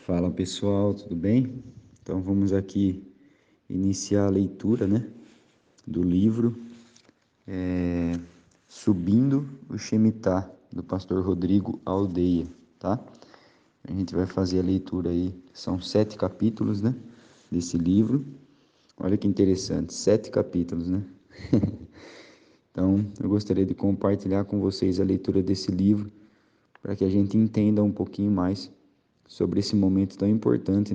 Fala pessoal, tudo bem? Então vamos aqui iniciar a leitura, do livro Subindo o Shemitah, do pastor Rodrigo Aldeia, tá? A gente vai fazer a leitura aí, são 7 capítulos, desse livro. Olha que interessante, 7 capítulos, Então eu gostaria de compartilhar com vocês a leitura desse livro, para que a gente entenda um pouquinho mais sobre esse momento tão importante,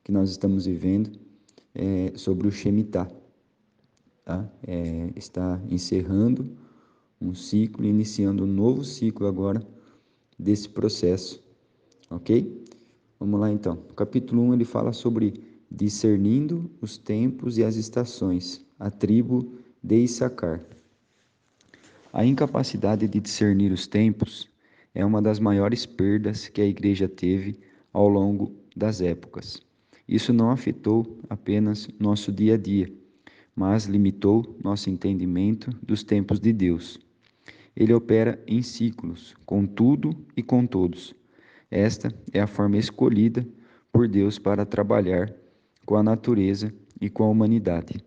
que nós estamos vivendo, sobre o Shemitah, tá? Está encerrando um ciclo, iniciando um novo ciclo agora desse processo, ok? Vamos lá então. No capítulo 1 ele fala sobre discernindo os tempos e as estações, a tribo de Issacar. A incapacidade de discernir os tempos é uma das maiores perdas que a igreja teve ao longo das épocas. Isso não afetou apenas nosso dia a dia, mas limitou nosso entendimento dos tempos de Deus. Ele opera em ciclos, com tudo e com todos. Esta é a forma escolhida por Deus para trabalhar com a natureza e com a humanidade.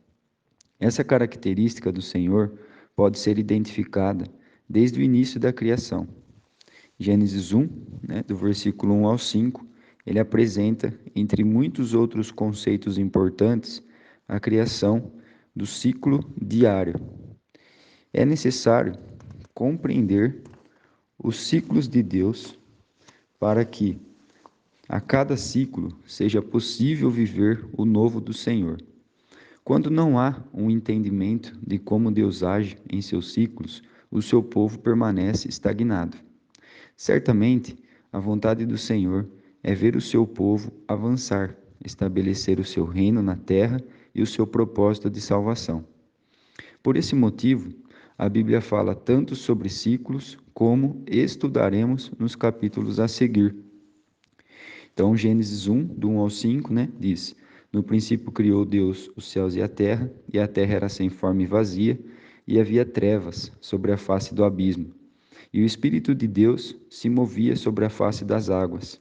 Essa característica do Senhor pode ser identificada desde o início da criação. Gênesis 1, do versículo 1 ao 5, ele apresenta, entre muitos outros conceitos importantes, a criação do ciclo diário. É necessário compreender os ciclos de Deus para que a cada ciclo seja possível viver o novo do Senhor. Quando não há um entendimento de como Deus age em seus ciclos, o seu povo permanece estagnado. Certamente, a vontade do Senhor é ver o seu povo avançar, estabelecer o seu reino na terra e o seu propósito de salvação. Por esse motivo, a Bíblia fala tanto sobre ciclos como estudaremos nos capítulos a seguir. Então, Gênesis 1, do 1 ao 5, diz: No princípio criou Deus os céus e a terra era sem forma e vazia, e havia trevas sobre a face do abismo. E o Espírito de Deus se movia sobre a face das águas.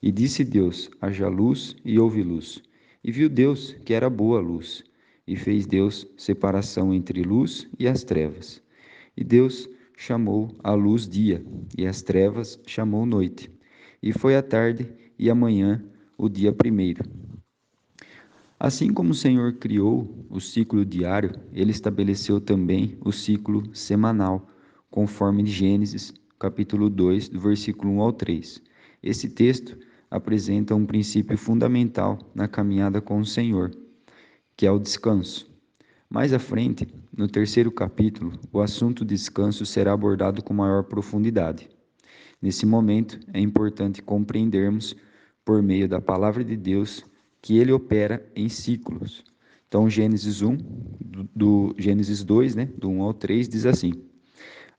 E disse Deus: haja luz, e houve luz. E viu Deus que era boa a luz, e fez Deus separação entre luz e as trevas. E Deus chamou a luz dia, e as trevas chamou noite. E foi a tarde e a manhã o dia primeiro. Assim como o Senhor criou o ciclo diário, ele estabeleceu também o ciclo semanal, conforme Gênesis, capítulo 2, do versículo 1 ao 3. Esse texto apresenta um princípio fundamental na caminhada com o Senhor, que é o descanso. Mais à frente, no terceiro capítulo, o assunto descanso será abordado com maior profundidade. Nesse momento, é importante compreendermos, por meio da palavra de Deus, que ele opera em ciclos. Então, Gênesis 1, do Gênesis 2, do 1 ao 3, diz assim: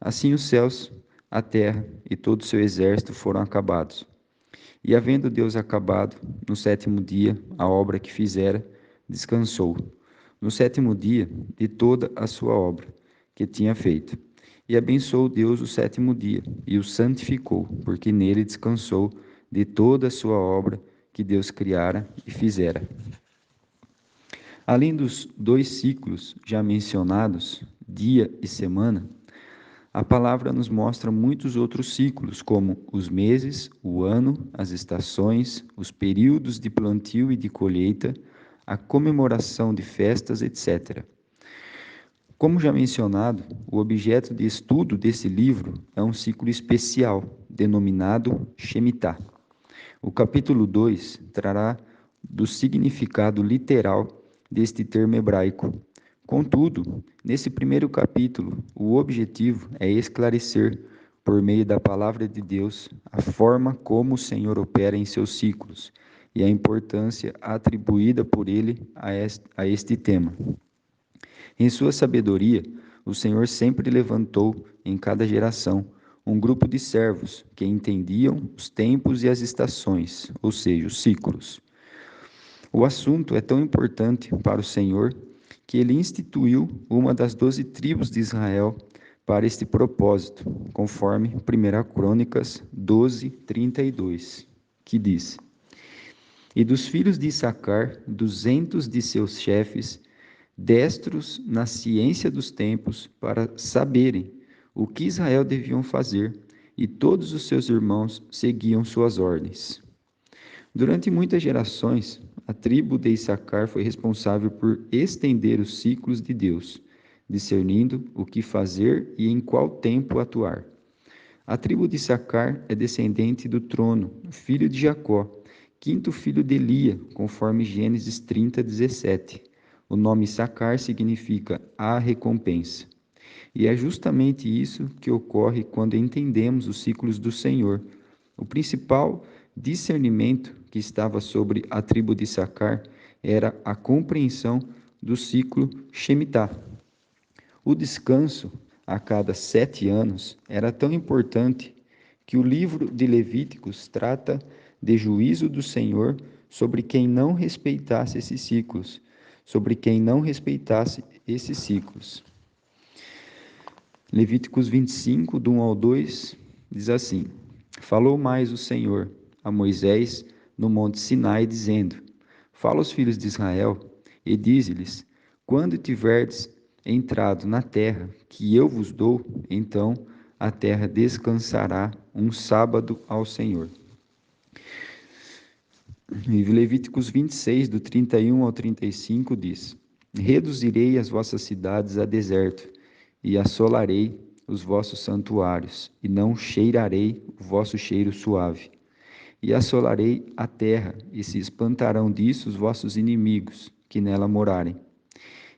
Assim os céus, a terra e todo o seu exército foram acabados. E havendo Deus acabado, no sétimo dia, a obra que fizera, descansou. No sétimo dia, de toda a sua obra que tinha feito. E abençoou Deus o sétimo dia, e o santificou, porque nele descansou de toda a sua obra que Deus criara e fizera. Além dos 2 ciclos já mencionados, dia e semana, a palavra nos mostra muitos outros ciclos, como os meses, o ano, as estações, os períodos de plantio e de colheita, a comemoração de festas, etc. Como já mencionado, o objeto de estudo desse livro é um ciclo especial, denominado Shemitah. O capítulo 2 trará do significado literal deste termo hebraico. Contudo, nesse primeiro capítulo, o objetivo é esclarecer, por meio da palavra de Deus, a forma como o Senhor opera em seus ciclos e a importância atribuída por ele a este tema. Em sua sabedoria, o Senhor sempre levantou, em cada geração, um grupo de servos que entendiam os tempos e as estações, ou seja, os ciclos. O assunto é tão importante para o Senhor que ele instituiu uma das 12 tribos de Israel para este propósito, conforme 1 Crônicas 12, 32, que diz: E dos filhos de Issacar, 200 de seus chefes, destros na ciência dos tempos, para saberem o que Israel deviam fazer, e todos os seus irmãos seguiam suas ordens. Durante muitas gerações, a tribo de Issacar foi responsável por estender os ciclos de Deus, discernindo o que fazer e em qual tempo atuar. A tribo de Issacar é descendente do trono, filho de Jacó, quinto filho de Lia, conforme Gênesis 30:17. O nome Issacar significa a recompensa. E é justamente isso que ocorre quando entendemos os ciclos do Senhor. O principal discernimento que estava sobre a tribo de Issacar era a compreensão do ciclo Shemitah. O descanso, a cada 7 anos, era tão importante que o livro de Levíticos trata de juízo do Senhor sobre quem não respeitasse esses ciclos, Levíticos 25, do 1 ao 2, diz assim: Falou mais o Senhor a Moisés no monte Sinai, dizendo: Fala aos filhos de Israel e dize-lhes: Quando tiverdes entrado na terra que eu vos dou, então a terra descansará um sábado ao Senhor. E Levíticos 26, do 31 ao 35, diz: Reduzirei as vossas cidades a deserto, e assolarei os vossos santuários, e não cheirarei o vosso cheiro suave. E assolarei a terra, e se espantarão disso os vossos inimigos, que nela morarem.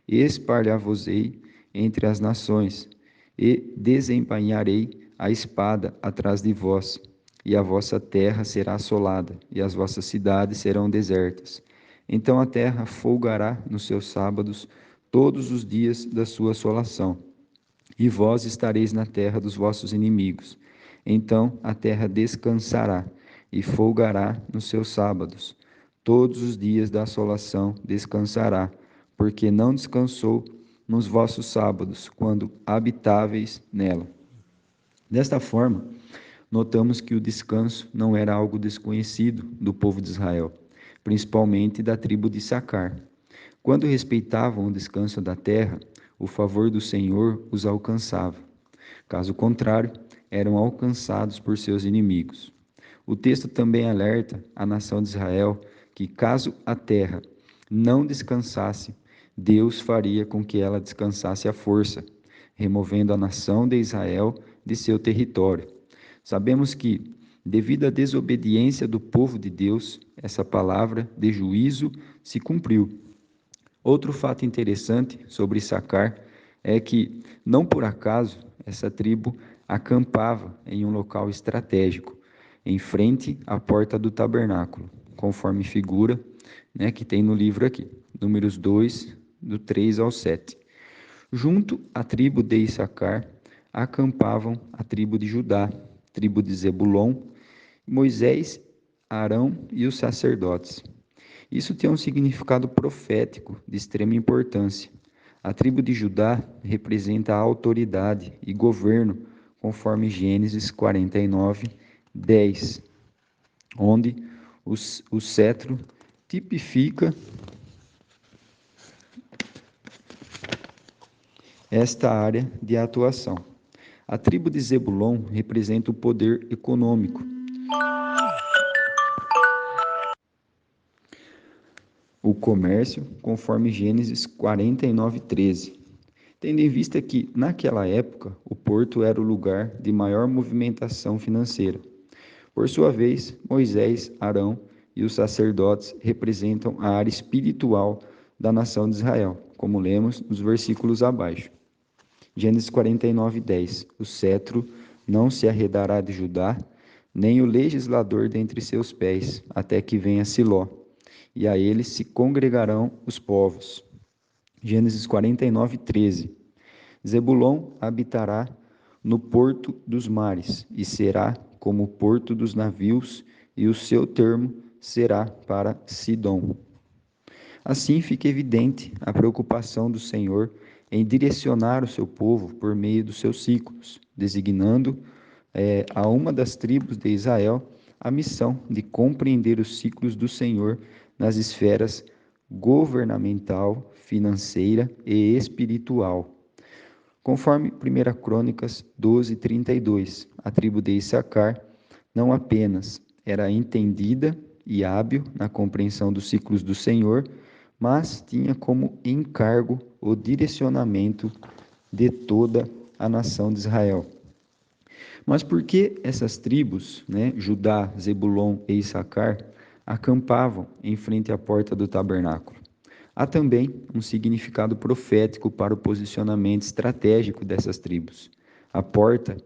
Espalhar-vos-ei entre as nações, e desembainharei a espada atrás de vós, e a vossa terra será assolada, e as vossas cidades serão desertas. Então a terra folgará nos seus sábados todos os dias da sua assolação, e vós estareis na terra dos vossos inimigos. Então a terra descansará, e folgará nos seus sábados. Todos os dias da assolação descansará, porque não descansou nos vossos sábados, quando habitáveis nela. Desta forma, notamos que o descanso não era algo desconhecido do povo de Israel, principalmente da tribo de Issacar. Quando respeitavam o descanso da terra, o favor do Senhor os alcançava. Caso contrário, eram alcançados por seus inimigos. O texto também alerta a nação de Israel que, caso a terra não descansasse, Deus faria com que ela descansasse à força, removendo a nação de Israel de seu território. Sabemos que, devido à desobediência do povo de Deus, essa palavra de juízo se cumpriu. Outro fato interessante sobre Issacar é que, não por acaso, essa tribo acampava em um local estratégico, em frente à porta do tabernáculo, conforme figura, que tem no livro aqui, Números 2, do 3 ao 7. Junto à tribo de Issacar, acampavam a tribo de Judá, tribo de Zebulon, Moisés, Arão e os sacerdotes. Isso tem um significado profético de extrema importância. A tribo de Judá representa a autoridade e governo, conforme Gênesis 49, 10, onde o cetro tipifica esta área de atuação. A tribo de Zebulon representa o poder econômico. O comércio, conforme Gênesis 49, 13. Tendo em vista que, naquela época, o porto era o lugar de maior movimentação financeira. Por sua vez, Moisés, Arão e os sacerdotes representam a área espiritual da nação de Israel, como lemos nos versículos abaixo. Gênesis 49, 10. O cetro não se arredará de Judá, nem o legislador dentre seus pés, até que venha Siló, e a ele se congregarão os povos. Gênesis 49, 13. Zebulon habitará no porto dos mares, e será como o porto dos navios, e o seu termo será para Sidom. Assim fica evidente a preocupação do Senhor em direcionar o seu povo por meio dos seus ciclos, designando a uma das tribos de Israel a missão de compreender os ciclos do Senhor nas esferas governamental, financeira e espiritual. Conforme 1 Crônicas 12:32, a tribo de Issacar não apenas era entendida e hábil na compreensão dos ciclos do Senhor, mas tinha como encargo o direcionamento de toda a nação de Israel. Mas por que essas tribos, Judá, Zebulon e Issacar, acampavam em frente à porta do tabernáculo? Há também um significado profético para o posicionamento estratégico dessas tribos. A porta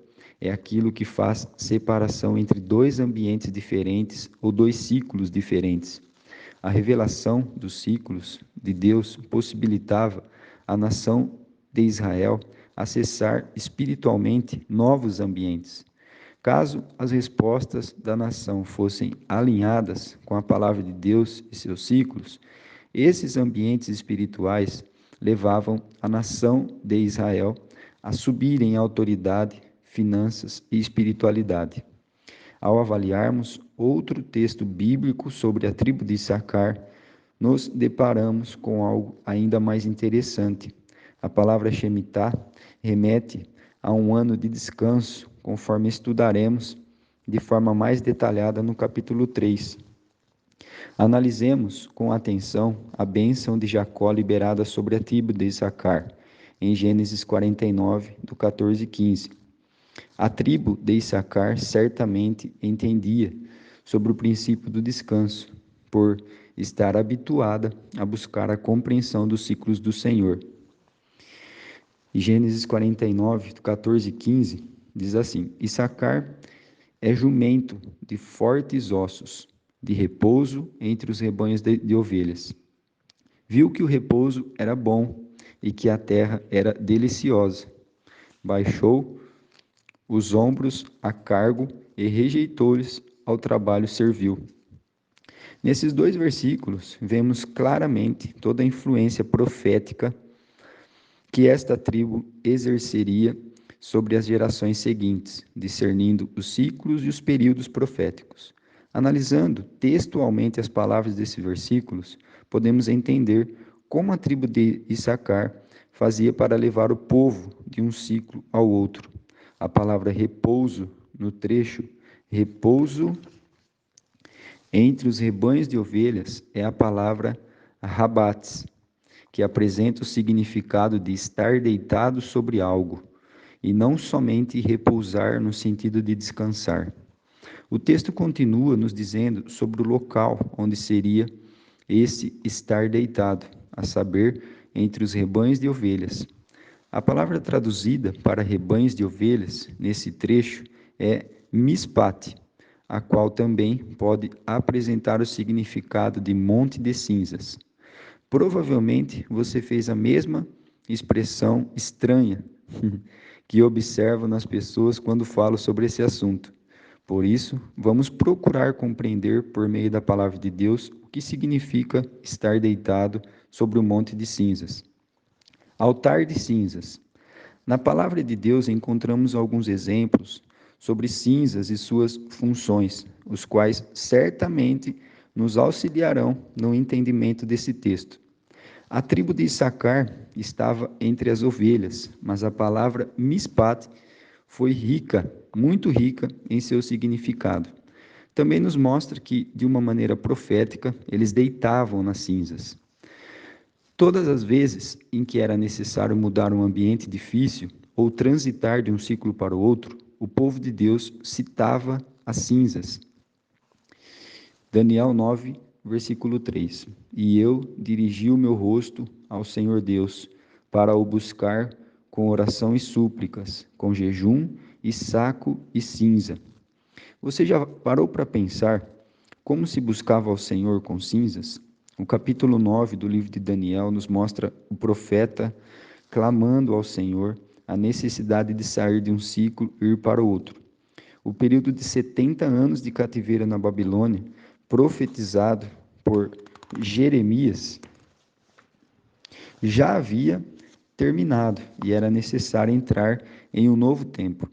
é aquilo que faz separação entre dois ambientes diferentes ou dois ciclos diferentes. A revelação dos ciclos de Deus possibilitava a nação de Israel acessar espiritualmente novos ambientes. Caso as respostas da nação fossem alinhadas com a palavra de Deus e seus ciclos, esses ambientes espirituais levavam a nação de Israel a subir em autoridade, finanças e espiritualidade. Ao avaliarmos outro texto bíblico sobre a tribo de Issacar, nos deparamos com algo ainda mais interessante. A palavra Shemitah remete a um ano de descanso, conforme estudaremos de forma mais detalhada no capítulo 3. Analisemos com atenção a bênção de Jacó liberada sobre a tribo de Issacar, em Gênesis 49, do 14 e 15. A tribo de Issacar certamente entendia sobre o princípio do descanso, por estar habituada a buscar a compreensão dos ciclos do Senhor. E Gênesis 49, do 14 e 15, diz assim: Issacar é jumento de fortes ossos, de repouso entre os rebanhos de ovelhas. Viu que o repouso era bom e que a terra era deliciosa. Baixou os ombros a cargo e rejeitou-lhes ao trabalho servil. Nesses dois versículos, vemos claramente toda a influência profética que esta tribo exerceria sobre as gerações seguintes, discernindo os ciclos e os períodos proféticos. Analisando textualmente as palavras desses versículos, podemos entender como a tribo de Issacar fazia para levar o povo de um ciclo ao outro. A palavra repouso, no trecho repouso entre os rebanhos de ovelhas, é a palavra rabatz, que apresenta o significado de estar deitado sobre algo, e não somente repousar no sentido de descansar. O texto continua nos dizendo sobre o local onde seria esse estar deitado, a saber, entre os rebanhos de ovelhas. A palavra traduzida para rebanhos de ovelhas, nesse trecho, é mispat, a qual também pode apresentar o significado de monte de cinzas. Provavelmente você fez a mesma expressão estranha que observo nas pessoas quando falo sobre esse assunto. Por isso, vamos procurar compreender por meio da palavra de Deus o que significa estar deitado sobre o monte de cinzas. Altar de cinzas. Na palavra de Deus encontramos alguns exemplos sobre cinzas e suas funções, os quais certamente nos auxiliarão no entendimento desse texto. A tribo de Issacar estava entre as ovelhas, mas a palavra mispat foi rica, muito rica em seu significado. Também nos mostra que, de uma maneira profética, eles deitavam nas cinzas. Todas as vezes em que era necessário mudar um ambiente difícil ou transitar de um ciclo para o outro, o povo de Deus citava as cinzas. Daniel 9, versículo 3. E eu dirigi o meu rosto ao Senhor Deus, para o buscar com oração e súplicas, com jejum e saco e cinza. Você já parou para pensar como se buscava ao Senhor com cinzas? O capítulo 9 do livro de Daniel nos mostra o profeta clamando ao Senhor a necessidade de sair de um ciclo e ir para o outro. O período de 70 anos de cativeiro na Babilônia, profetizado por Jeremias, já havia terminado e era necessário entrar em um novo tempo.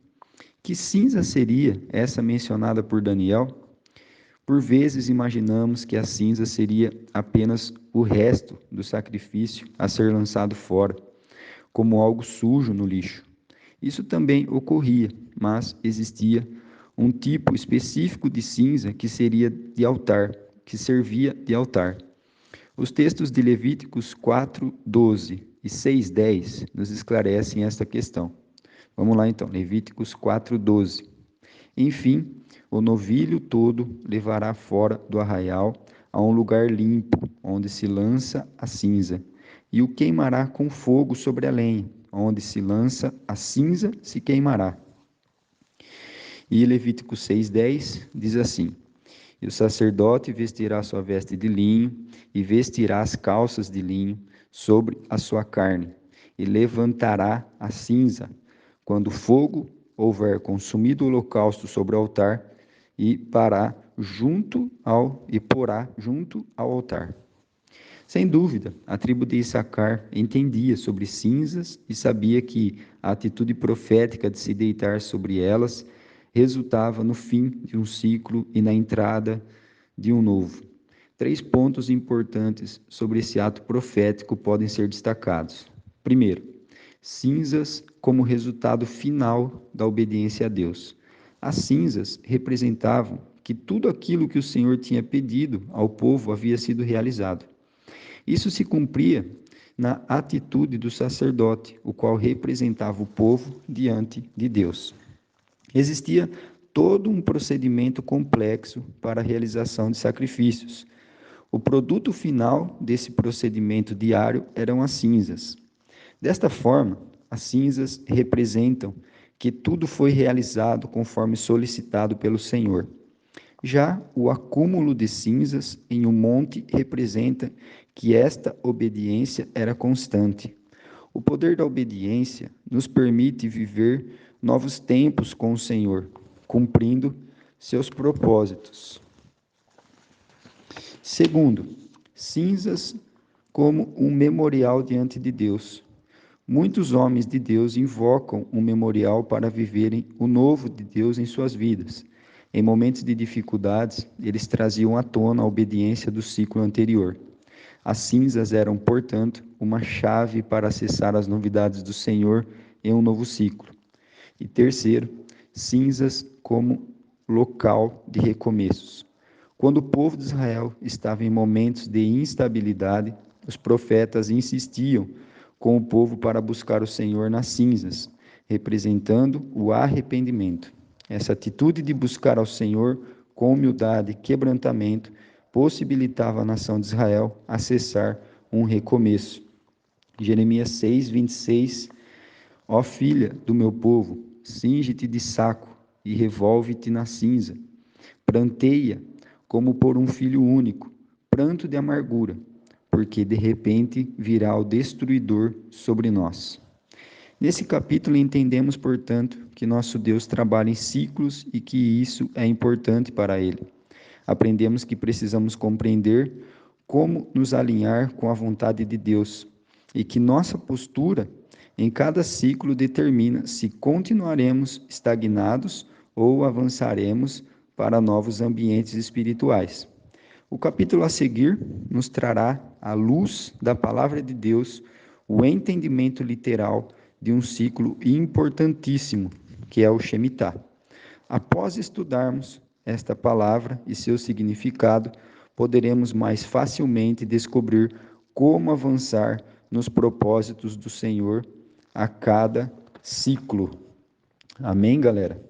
Que cinza seria essa mencionada por Daniel? Por vezes imaginamos que a cinza seria apenas o resto do sacrifício a ser lançado fora, como algo sujo no lixo. Isso também ocorria, mas existia um tipo específico de cinza que seria de altar, que servia de altar. Os textos de Levíticos 4:12 e 6:10 nos esclarecem esta questão. Vamos lá então, Levíticos 4:12. Enfim, o novilho todo levará fora do arraial a um lugar limpo, onde se lança a cinza, e o queimará com fogo sobre a lenha, onde se lança a cinza se queimará. E Levítico 6:10 diz assim: E o sacerdote vestirá sua veste de linho, e vestirá as calças de linho sobre a sua carne, e levantará a cinza, quando o fogo houver consumido o holocausto sobre o altar, e porá junto ao altar. Sem dúvida, a tribo de Issacar entendia sobre cinzas e sabia que a atitude profética de se deitar sobre elas resultava no fim de um ciclo e na entrada de um novo. 3 pontos importantes sobre esse ato profético podem ser destacados. Primeiro, cinzas como resultado final da obediência a Deus. As cinzas representavam que tudo aquilo que o Senhor tinha pedido ao povo havia sido realizado. Isso se cumpria na atitude do sacerdote, o qual representava o povo diante de Deus. Existia todo um procedimento complexo para a realização de sacrifícios. O produto final desse procedimento diário eram as cinzas. Desta forma, as cinzas representam que tudo foi realizado conforme solicitado pelo Senhor. Já o acúmulo de cinzas em um monte representa que esta obediência era constante. O poder da obediência nos permite viver novos tempos com o Senhor, cumprindo seus propósitos. Segundo, cinzas como um memorial diante de Deus. Muitos homens de Deus invocam um memorial para viverem o novo de Deus em suas vidas. Em momentos de dificuldades, eles traziam à tona a obediência do ciclo anterior. As cinzas eram, portanto, uma chave para acessar as novidades do Senhor em um novo ciclo. E terceiro, cinzas como local de recomeços. Quando o povo de Israel estava em momentos de instabilidade, os profetas insistiam com o povo para buscar o Senhor nas cinzas, representando o arrependimento. Essa atitude de buscar ao Senhor com humildade e quebrantamento possibilitava a nação de Israel acessar um recomeço. Jeremias 6:26. Ó filha do meu povo, cinge-te de saco e revolve-te na cinza. Pranteia como por um filho único, pranto de amargura, porque de repente virá o destruidor sobre nós. Nesse capítulo entendemos, portanto, que nosso Deus trabalha em ciclos e que isso é importante para Ele. Aprendemos que precisamos compreender como nos alinhar com a vontade de Deus e que nossa postura em cada ciclo determina se continuaremos estagnados ou avançaremos para novos ambientes espirituais. O capítulo a seguir nos trará à luz da palavra de Deus o entendimento literal de um ciclo importantíssimo, que é o Shemitah. Após estudarmos esta palavra e seu significado, poderemos mais facilmente descobrir como avançar nos propósitos do Senhor a cada ciclo. Amém, galera?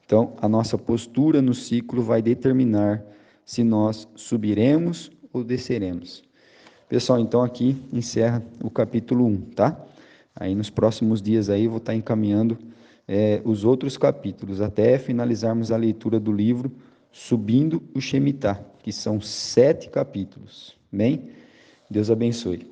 Então, a nossa postura no ciclo vai determinar se nós subiremos ou desceremos. Pessoal, então aqui encerra o capítulo 1, tá? Aí nos próximos dias aí vou estar encaminhando os outros capítulos, até finalizarmos a leitura do livro Subindo o Shemitah, que são 7 capítulos. Bem? Deus abençoe.